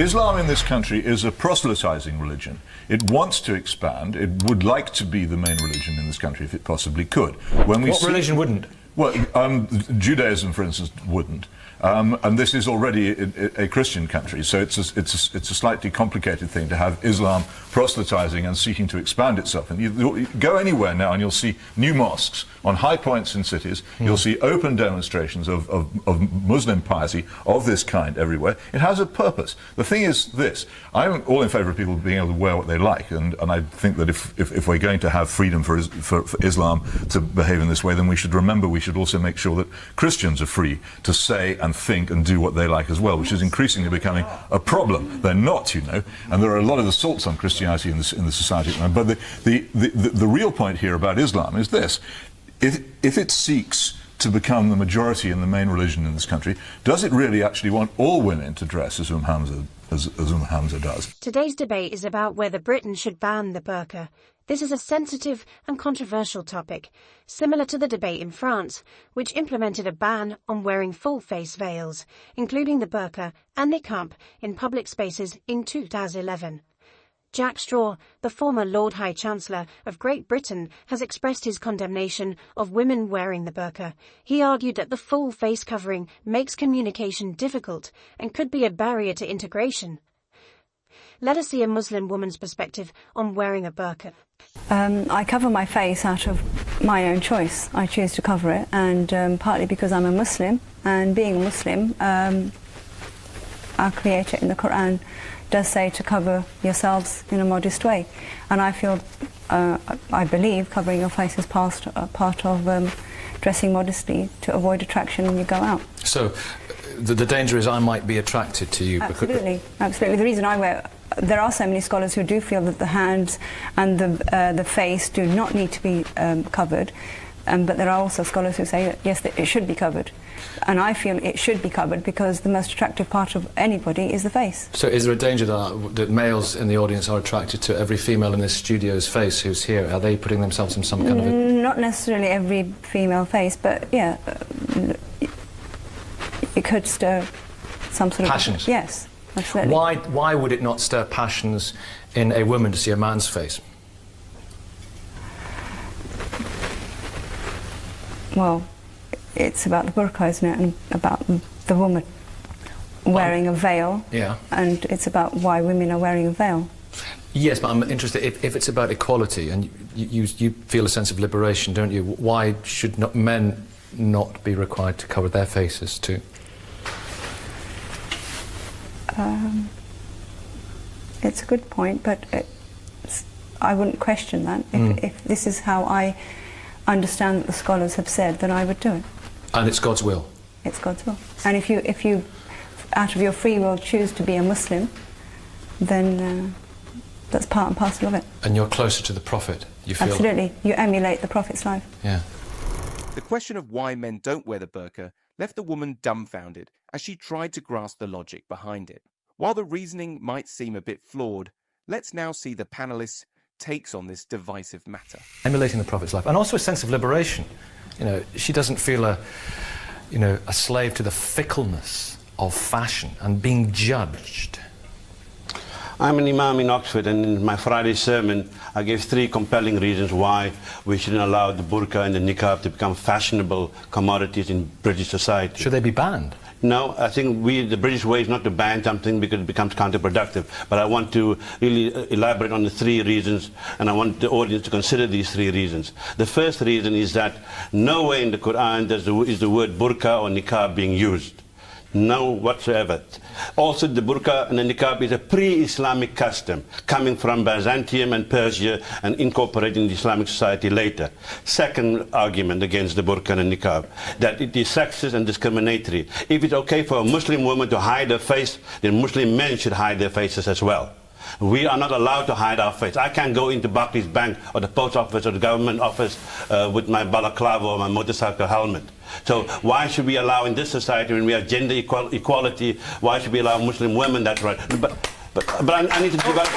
Islam in this country is a proselytizing religion. It wants to expand. It would like to be the main religion in this country if it possibly could. When we What religion wouldn't? Well, Judaism, for instance, wouldn't. And this is already a Christian country, so it's a slightly complicated thing to have Islam proselytizing and seeking to expand itself. And you go anywhere now and you'll see new mosques on high points in cities. You'll see open demonstrations of Muslim piety of this kind everywhere. It has a purpose. The thing is this: I'm all in favour of people being able to wear what they like, and I think that if we're going to have freedom for Islam to behave in this way, then we should remember we should also make sure that Christians are free to say and think and do what they like as well, which is increasingly becoming a problem. They're not, you know, and there are a lot of assaults on Christianity in the society at the moment. But the real point here about Islam is this: if it seeks to become the majority in the main religion in this country, does it really actually want all women to dress as Hamza does? Today's debate is about whether Britain should ban the burqa. This is a sensitive and controversial topic, similar to the debate in France, which implemented a ban on wearing full-face veils, including the burqa and niqab, in public spaces in 2011. Jack Straw, the former Lord High Chancellor of Great Britain, has expressed his condemnation of women wearing the burqa. He argued that the full face covering makes communication difficult and could be a barrier to integration. Let us see a Muslim woman's perspective on wearing a burqa. I cover my face out of my own choice. I choose to cover it, and partly because I'm a Muslim, and being a Muslim, our Creator in the Quran does say to cover yourselves in a modest way, and I feel, I believe, covering your face is part of dressing modestly to avoid attraction when you go out. So, the danger is I might be attracted to you. Absolutely, absolutely. The reason I wear, there are so many scholars who do feel that the hands and the face do not need to be covered, but there are also scholars who say that yes, that it should be covered. And I feel it should be covered because the most attractive part of anybody is the face. So is there a danger that males in the audience are attracted to every female in this studio's face who's here? Are they putting themselves in some kind of a... Not necessarily every female face, but yeah, it could stir some sort of... Passions? Yes, absolutely. Why would it not stir passions in a woman to see a man's face? Well, it's about the burqa, isn't it, and about the woman wearing a veil. Yeah. And it's about why women are wearing a veil. Yes, but I'm interested, if it's about equality, and you feel a sense of liberation, don't you? Why should men not be required to cover their faces too? It's a good point, but I wouldn't question that. If this is how I understand that the scholars have said, then I would do it. And it's God's will? It's God's will. And if you out of your free will choose to be a Muslim, then that's part and parcel of it. And you're closer to the Prophet, you feel? Absolutely. You emulate the Prophet's life. Yeah. The question of why men don't wear the burqa left the woman dumbfounded as she tried to grasp the logic behind it. While the reasoning might seem a bit flawed, let's now see the panellists' takes on this divisive matter. Emulating the Prophet's life, and also a sense of liberation. You know, she doesn't feel a slave to the fickleness of fashion and being judged. I'm an imam in Oxford, and in my Friday sermon I gave 3 compelling reasons why we shouldn't allow the burqa and the niqab to become fashionable commodities in British society. Should they be banned? No, I think the British way is not to ban something because it becomes counterproductive. But I want to really elaborate on the 3 reasons, and I want the audience to consider these 3 reasons. The first reason is that nowhere in the Quran is the word burqa or niqab being used. No whatsoever. Also, the burqa and the niqab is a pre-Islamic custom coming from Byzantium and Persia and incorporating the Islamic society later. Second argument against the burqa and the niqab, that it is sexist and discriminatory. If it's okay for a Muslim woman to hide her face, then Muslim men should hide their faces as well. We are not allowed to hide our face. I can't go into Barclays Bank or the post office or the government office with my balaclava or my motorcycle helmet. So why should we allow in this society, when we have gender equality, why should we allow Muslim women that right? But I need to develop...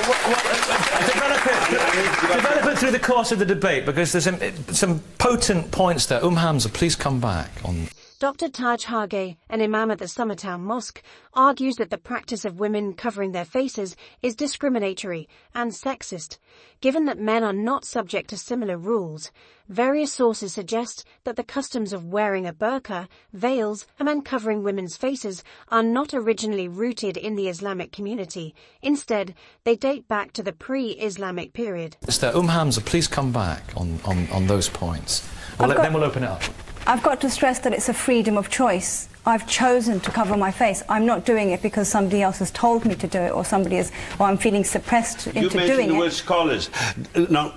Develop it through the course of the debate, because there's some potent points there. Hamza, please come back on... Dr. Taj Hage, an imam at the Summertown Mosque, argues that the practice of women covering their faces is discriminatory and sexist. Given that men are not subject to similar rules, various sources suggest that the customs of wearing a burqa, veils, and men covering women's faces are not originally rooted in the Islamic community. Instead, they date back to the pre-Islamic period. Mr. Hamza, please come back on those points. Then we'll open it up. I've got to stress that it's a freedom of choice. I've chosen to cover my face. I'm not doing it because somebody else has told me to do it, or or I'm feeling suppressed into doing it. You mentioned the word scholars. Now,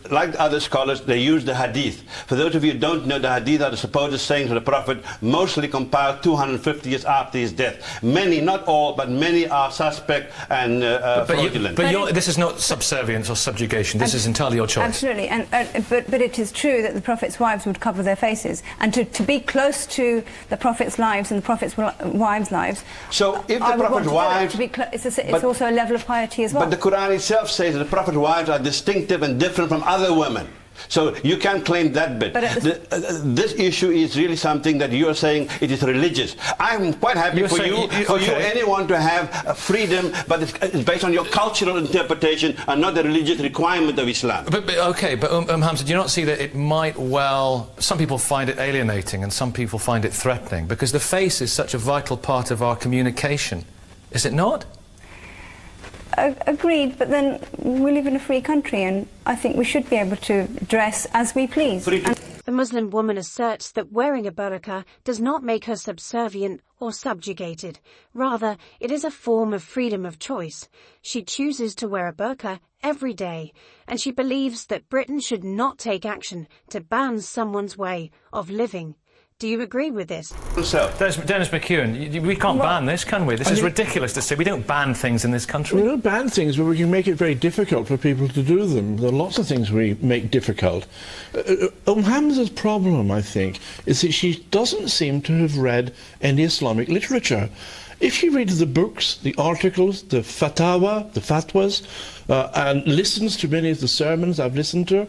like other scholars, they use the hadith. For those of you who don't know, the hadith are the supposed sayings of the Prophet, mostly compiled 250 years after his death. Many, not all, but many are suspect and fraudulent. But this is not subservience or subjugation. This is entirely your choice. Absolutely. But it is true that the Prophet's wives would cover their faces. And to be close to the Prophet's lives and the Prophet's wives' lives. So if the Prophet's wives... It's also a level of piety as well. But the Quran itself says that the Prophet's wives are distinctive and different from other women. So you can't claim that bit. This issue is really something that you're saying it is religious. I'm quite happy for you, anyone to have freedom, but it's based on your cultural interpretation and not the religious requirement of Islam. But Hamza, do you not see that it might some people find it alienating and some people find it threatening, because the face is such a vital part of our communication, is it not? Agreed, but then we live in a free country and I think we should be able to dress as we please. The Muslim woman asserts that wearing a burqa does not make her subservient or subjugated. Rather, it is a form of freedom of choice. She chooses to wear a burqa every day, and she believes that Britain should not take action to ban someone's way of living. Do you agree with this? Dennis McEwen, we can't ban this, can we? This is ridiculous to say. We don't ban things in this country. We don't ban things, but we can make it very difficult for people to do them. There are lots of things we make difficult. Hamza's problem, I think, is that she doesn't seem to have read any Islamic literature. If she reads the books, the articles, the fatwas, and listens to many of the sermons I've listened to,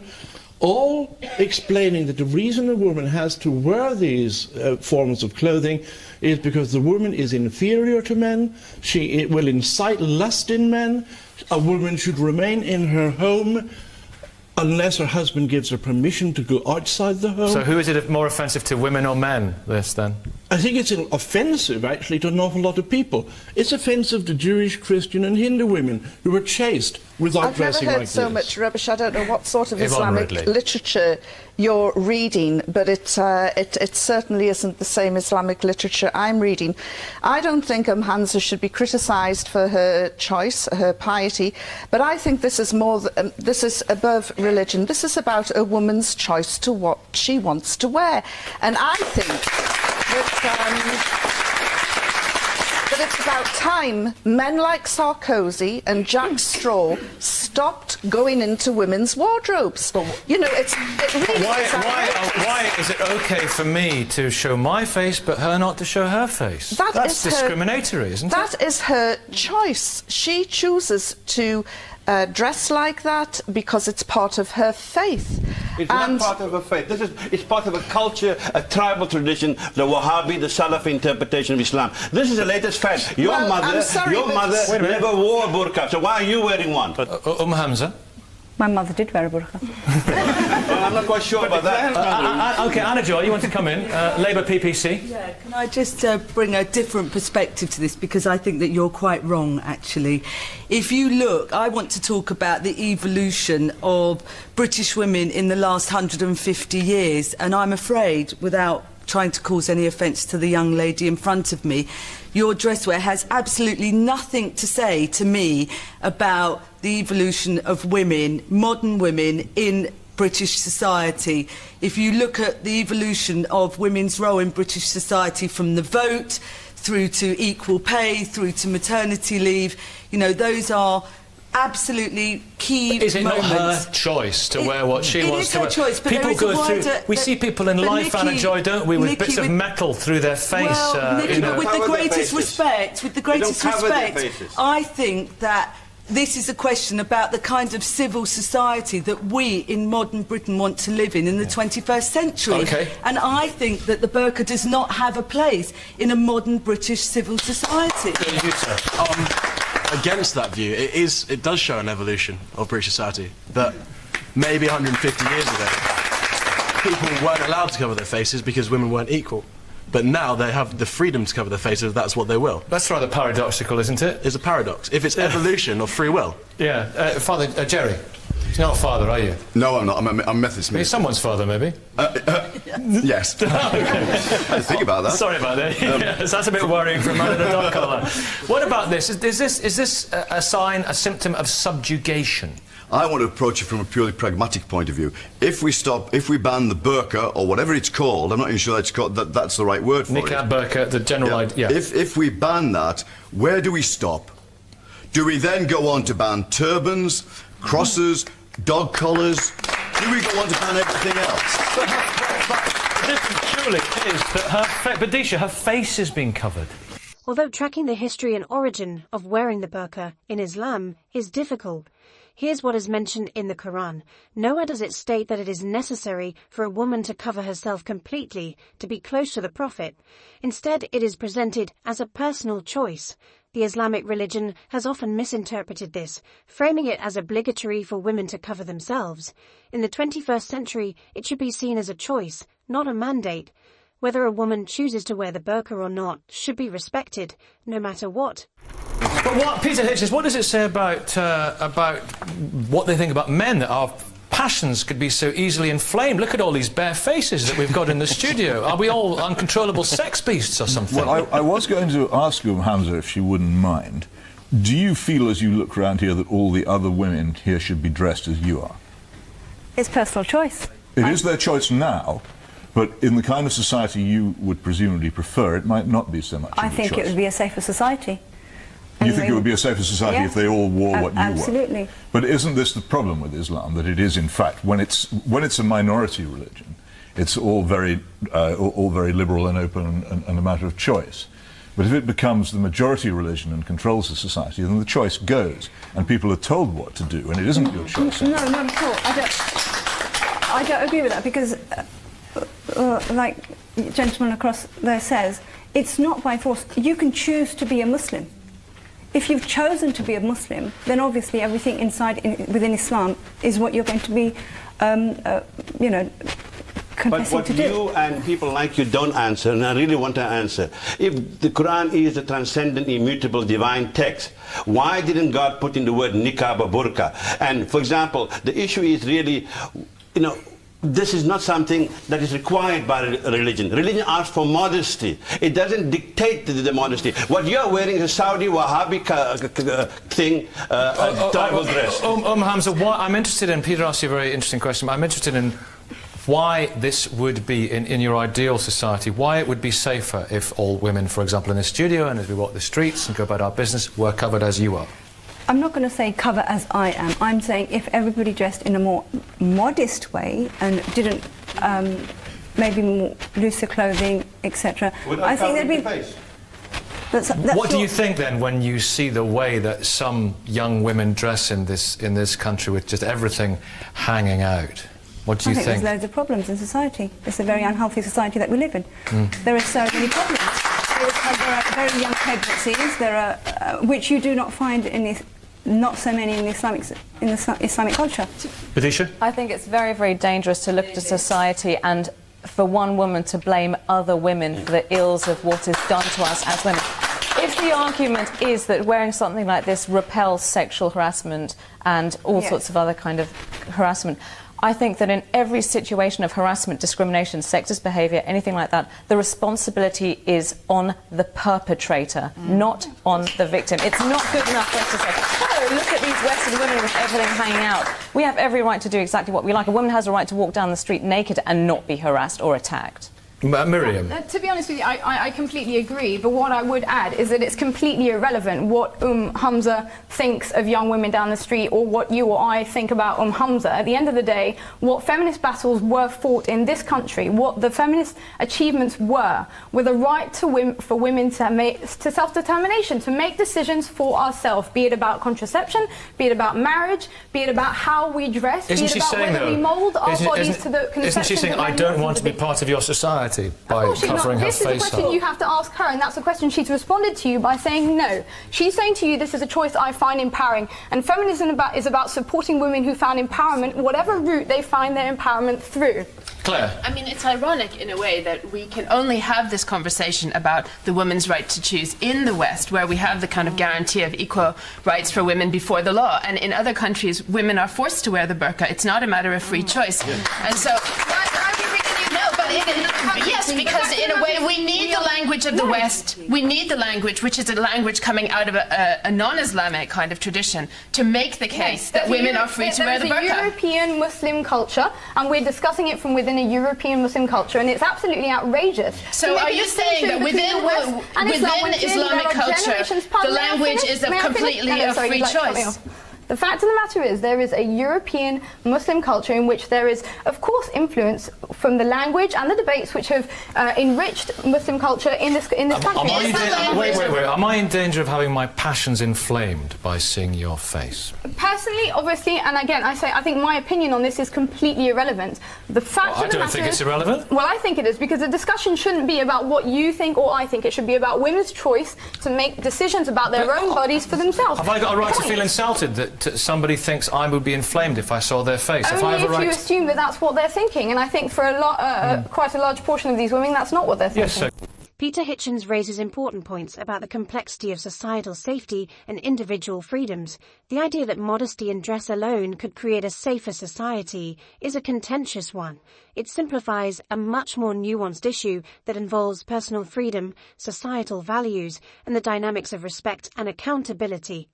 all explaining that the reason a woman has to wear these forms of clothing is because the woman is inferior to men, it will incite lust in men, a woman should remain in her home unless her husband gives her permission to go outside the home. So who is it more offensive to, women or men, this then? I think it's offensive, actually, to an awful lot of people. It's offensive to Jewish, Christian and Hindu women who are chaste without dressing like this. I've never heard so much rubbish. I don't know what sort of Islamic literature you're reading, but it certainly isn't the same Islamic literature I'm reading. I don't think Hamza should be criticised for her choice, her piety, but I think this is this is above religion. This is about a woman's choice to what she wants to wear, and I think that it's about time men like Sarkozy and Jack Straw stopped going into women's wardrobes. You know, it really why is it okay for me to show my face but her not to show her face? That's discriminatory, isn't it? That is her choice. She chooses to dress like that because it's part of her faith. It's not part of her faith. It's part of a culture, a tribal tradition, the Wahhabi, the Salafi interpretation of Islam. This is the latest fad. Your mother never wore a burqa, so why are you wearing one? Hamza? My mother did wear a burqa. Well, I'm not quite sure about that. OK, Anna Joy, you want to come in? Labour PPC? Yeah, can I just bring a different perspective to this, because I think that you're quite wrong, actually. If you look, I want to talk about the evolution of British women in the last 150 years, and I'm afraid, without trying to cause any offence to the young lady in front of me, your dress wear has absolutely nothing to say to me about the evolution of women, modern women, in British society. If you look at the evolution of women's role in British society, from the vote through to equal pay, through to maternity leave, you know, those are absolutely key moments. Is it not her choice to wear what she wants to wear? It is her choice, but people there is go through. We see people in life, Nikki, Anna Joy, don't we, with bits of metal through their face. Well, Nikki, but with the greatest respect, I think that this is a question about the kind of civil society that we in modern Britain want to live in the 21st century. Okay. And I think that the burqa does not have a place in a modern British civil society. Against that view, it does show an evolution of British society, that maybe 150 years ago people weren't allowed to cover their faces because women weren't equal. But now they have the freedom to cover their faces, that's what they will. That's rather paradoxical, isn't it? It's a paradox. If it's evolution of free will. Yeah. Father, Jerry, you're not a father, are you? No, I'm not. I'm Methodist. You're someone's father, maybe? Yes. I didn't think about that. Sorry about that. Yes, that's a bit worrying for a man in a dog collar. What about this? Is this a sign, a symptom of subjugation? I want to approach it from a purely pragmatic point of view. If we ban the burqa, or whatever it's called, I'm not even sure that's the right word for it. Niqab, burqa, the general idea. Yeah. If we ban that, where do we stop? Do we then go on to ban turbans, crosses, dog collars? Do we go on to ban everything else? But the difference surely is that Badisha, her face is being covered. Although tracking the history and origin of wearing the burqa in Islam is difficult, here's what is mentioned in the Quran. Nowhere does it state that it is necessary for a woman to cover herself completely to be close to the Prophet. Instead, it is presented as a personal choice. The Islamic religion has often misinterpreted this, framing it as obligatory for women to cover themselves. In the 21st century, it should be seen as a choice, not a mandate. Whether a woman chooses to wear the burqa or not should be respected, no matter what. But what, Peter Hitchens, what does it say about what they think about men, that our passions could be so easily inflamed? Look at all these bare faces that we've got in the studio. Are we all uncontrollable sex beasts or something? Well, I was going to ask you, Hamza, if she wouldn't mind. Do you feel, as you look around here, that all the other women here should be dressed as you are? It's personal choice. It is their choice now. But in the kind of society you would presumably prefer, it might not be so much I of a think choice. it would be a safer society. You think it would be a safer society if they all wore what you wore? Absolutely. But isn't this the problem with Islam, that it is, in fact, when it's a minority religion, it's all very liberal and open and a matter of choice. But if it becomes the majority religion and controls the society, then the choice goes, and people are told what to do, and it isn't your choice. No, not at all. I don't agree with that, because like the gentleman across there says, it's not by force. You can choose to be a Muslim. If you've chosen to be a Muslim, then obviously everything within Islam is what you're going to be, But what you and people like you don't answer, and I really want to answer, if the Quran is the transcendent, immutable, divine text, why didn't God put in the word niqab or burqa? And, for example, the issue is really, this is not something that is required by religion. Religion asks for modesty. It doesn't dictate the modesty. What you're wearing is a Saudi Wahhabi thing, tribal dress. Hamza, I'm interested in, Peter asked you a very interesting question, but I'm interested in why this would be, in your ideal society, why it would be safer if all women, for example, in the studio and as we walk the streets and go about our business, were covered as you are. I'm not going to say cover as I am. I'm saying if everybody dressed in a more modest way and didn't maybe more looser clothing, etc. I think there'd be. What do you think then when you see the way that some young women dress in this country with just everything hanging out? What do you think? There's loads of problems in society. It's a very unhealthy society that we live in. There are so many problems. There are very young pregnancies. There are which you do not find in this. Not so many in the Islamic culture. Badisha? I think it's very, very dangerous to look at a society and for one woman to blame other women for the ills of what is done to us as women. If the argument is that wearing something like this repels sexual harassment and all sorts of other kind of harassment, I think that in every situation of harassment, discrimination, sexist behaviour, anything like that, the responsibility is on the perpetrator, not on the victim. It's not good enough for us to say, oh, look at these Western women with everything hanging out. We have every right to do exactly what we like. A woman has a right to walk down the street naked and not be harassed or attacked. Miriam. To be honest with you, I completely agree, but what I would add is that it's completely irrelevant what Hamza thinks of young women down the street or what you or I think about Hamza. At the end of the day, what feminist battles were fought in this country, what the feminist achievements were the right for women to self-determination, to make decisions for ourselves, be it about contraception, be it about marriage, be it about how we dress, be it about whether we mould our bodies to the conception. Isn't she saying, I don't want to be part of your society by covering her face up? This is a question you have to ask her, and that's a question she's responded to you by saying no. She's saying to you, this is a choice I find empowering, and feminism is about supporting women who found empowerment, whatever route they find their empowerment through. Claire. I mean, it's ironic in a way that we can only have this conversation about the woman's right to choose in the West, where we have the kind of guarantee of equal rights for women before the law, and in other countries women are forced to wear the burqa. It's not a matter of free choice. And so yes, because in a way we need the language of the West. We need the language, which is a language coming out of a non-Islamic kind of tradition, to make the case that women are free to wear the burqa. There's a European Muslim culture, and we're discussing it from within a European Muslim culture, and it's absolutely outrageous. So are you saying that within Islamic culture, the language is completely a free choice? The fact of the matter is there is a European Muslim culture in which there is, of course, influence from the language and the debates which have enriched Muslim culture in this country. Wait. Am I in danger of having my passions inflamed by seeing your face? Personally, obviously, and again, I think my opinion on this is completely irrelevant. The fact I don't think it's irrelevant. Well, I think it is, because the discussion shouldn't be about what you think or I think. It should be about women's choice to make decisions about their own bodies for themselves. Have I got a right to feel insulted that somebody thinks I would be inflamed if I saw their face? Only if you assume that that's what they're thinking, and I think for quite a large portion of these women that's not what they're thinking. Yes, sir. Peter Hitchens raises important points about the complexity of societal safety and individual freedoms. The idea that modesty and dress alone could create a safer society is a contentious one. It simplifies a much more nuanced issue that involves personal freedom, societal values, and the dynamics of respect and accountability.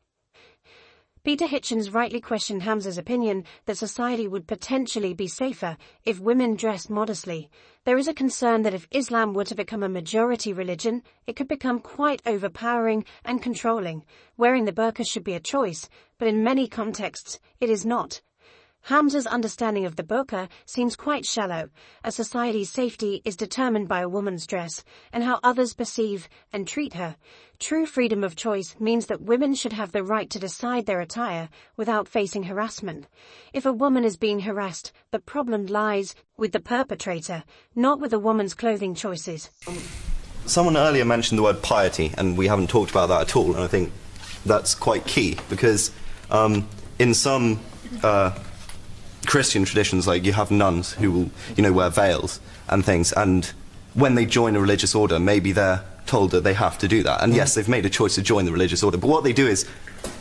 Peter Hitchens rightly questioned Hamza's opinion that society would potentially be safer if women dressed modestly. There is a concern that if Islam were to become a majority religion, it could become quite overpowering and controlling. Wearing the burqa should be a choice, but in many contexts, it is not. Hamza's understanding of the burqa seems quite shallow. A society's safety is determined by a woman's dress and how others perceive and treat her. True freedom of choice means that women should have the right to decide their attire without facing harassment. If a woman is being harassed, the problem lies with the perpetrator, not with a woman's clothing choices. Someone earlier mentioned the word piety, and we haven't talked about that at all, and I think that's quite key, because in some Christian traditions, like, you have nuns who will, wear veils and things, and when they join a religious order, maybe they're told that they have to do that. And yes, they've made a choice to join the religious order, but what they do is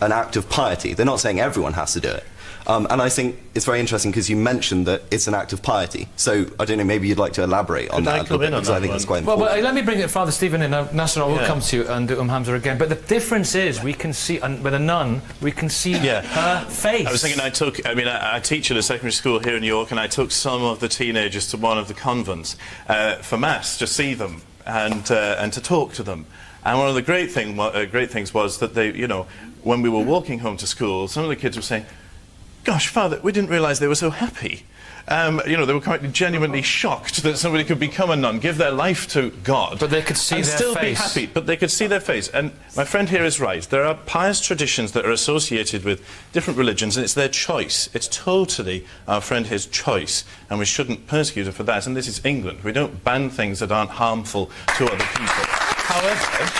an act of piety. They're not saying everyone has to do it. And I think it's very interesting because you mentioned that it's an act of piety. So, I don't know, maybe you'd like to elaborate on that a little bit, because I think it's quite important. Well, let me bring it Father Stephen in. Nasser, I will come to you and Hamza again. But the difference is we can see, with a nun, we can see her face. I was thinking I teach at a secondary school here in New York, and I took some of the teenagers to one of the convents for Mass, to see them and to talk to them. And one of the great things was that they, when we were walking home to school, some of the kids were saying, "Gosh, Father, we didn't realise they were so happy." They were quite genuinely shocked that somebody could become a nun, give their life to God, but they could see and their still face. be happy. But they could see their face. And my friend here is right. There are pious traditions that are associated with different religions, and it's their choice. It's totally our friend here's choice, and we shouldn't persecute her for that. And this is England. We don't ban things that aren't harmful to other people. However,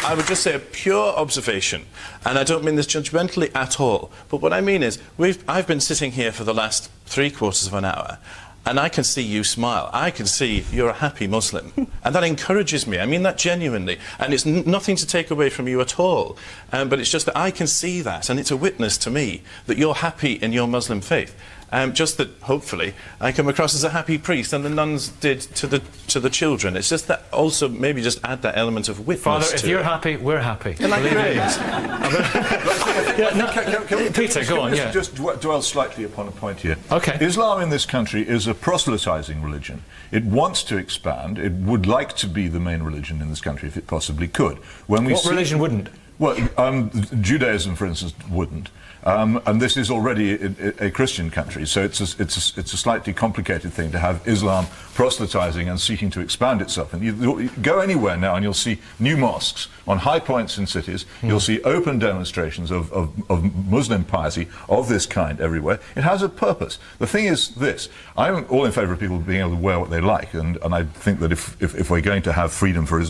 I would just say a pure observation, and I don't mean this judgmentally at all, but what I mean is I've been sitting here for the last 3/4 of an hour, and I can see you smile. I can see you're a happy Muslim, and that encourages me. I mean that genuinely, and it's nothing to take away from you at all, but it's just that I can see that, and it's a witness to me that you're happy in your Muslim faith. just that hopefully I come across as a happy priest, and the nuns did to the children. It's just that also maybe just add that element of witness. Father, if you're happy, we're happy. Peter, go on. Yeah. Just dwell slightly upon a point here. Okay. Islam in this country is a proselytizing religion. It wants to expand. It would like to be the main religion in this country if it possibly could. What religion wouldn't? Well, Judaism, for instance, wouldn't. And this is already a Christian country, so it's a slightly complicated thing to have Islam proselytizing and seeking to expand itself. And you go anywhere now and you'll see new mosques on high points in cities. You'll see open demonstrations of Muslim piety of this kind everywhere. It has a purpose. The thing is this: I'm all in favour of people being able to wear what they like, and I think that if we're going to have freedom for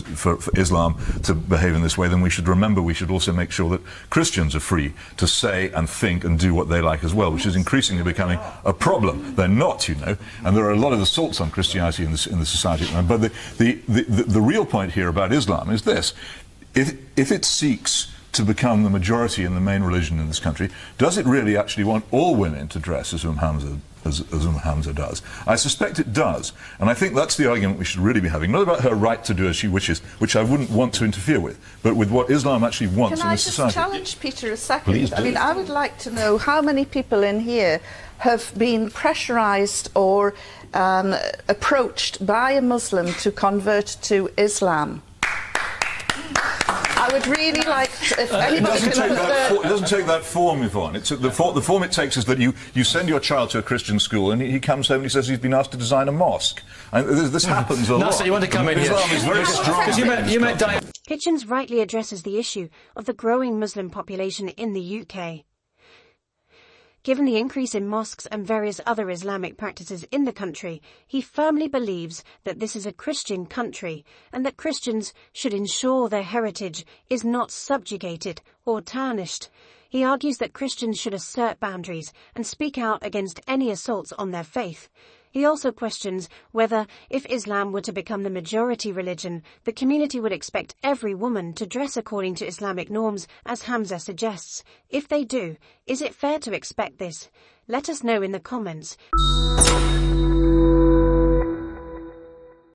Islam to behave in this way, then we should remember we should also make sure that Christians are free to say and think and do what they like as well, which is increasingly becoming a problem. They're not, you know, and there are a lot of assaults on Christianity in the society at the moment. But the real point here about Islam is this: if it seeks to become the majority in the main religion in this country, does it really actually want all women to dress as Hamza does? I suspect it does, and I think that's the argument we should really be having, not about her right to do as she wishes, which I wouldn't want to interfere with, but with what Islam actually wants in this society. Can I just challenge Peter a second? Please do. I mean, I would like to know how many people in here have been pressurised or approached by a Muslim to convert to Islam. I would really like to, if anybody it doesn't take that form, Yvonne. The form it takes is that you send your child to a Christian school and he comes home and he says he's been asked to design a mosque. And this happens a lot. Nasa, you want to come in here? Islam is very strong. You met Diane. Hitchens rightly addresses the issue of the growing Muslim population in the UK. Given the increase in mosques and various other Islamic practices in the country, he firmly believes that this is a Christian country and that Christians should ensure their heritage is not subjugated or tarnished. He argues that Christians should assert boundaries and speak out against any assaults on their faith. He also questions whether, if Islam were to become the majority religion, the community would expect every woman to dress according to Islamic norms, as Hamza suggests. If they do, is it fair to expect this? Let us know in the comments.